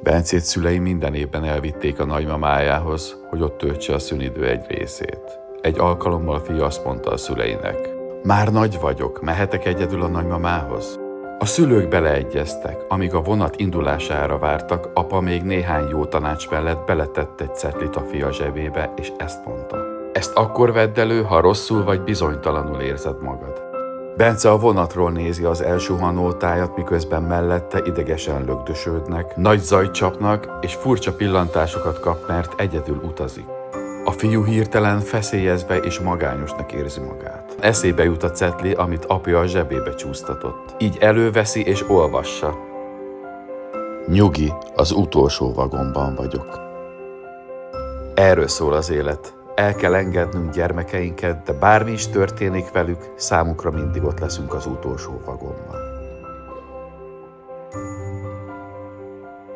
Bencét szülei minden évben elvitték a nagymamájához, hogy ott töltse a szünidő egy részét. Egy alkalommal a fia azt mondta a szüleinek: már nagy vagyok, mehetek egyedül a nagymamához? A szülők beleegyeztek, amíg a vonat indulására vártak, apa még néhány jó tanács mellett beletett egy cetlit a fia zsebébe, és ezt mondta: ezt akkor vedd elő, ha rosszul vagy bizonytalanul érzed magad. Bence a vonatról nézi az elsuhanó tájat, miközben mellette idegesen lögdösödnek, nagy zajt csapnak, és furcsa pillantásokat kap, mert egyedül utazik. A fiú hirtelen feszélyezve és magányosnak érzi magát. Eszébe jut a cetli, amit apja a zsebébe csúsztatott. Így előveszi és olvassa: nyugi, az utolsó vagonban vagyok. Erről szól az élet. El kell engednünk gyermekeinket, de bármi is történik velük, számukra mindig ott leszünk az utolsó vagonban.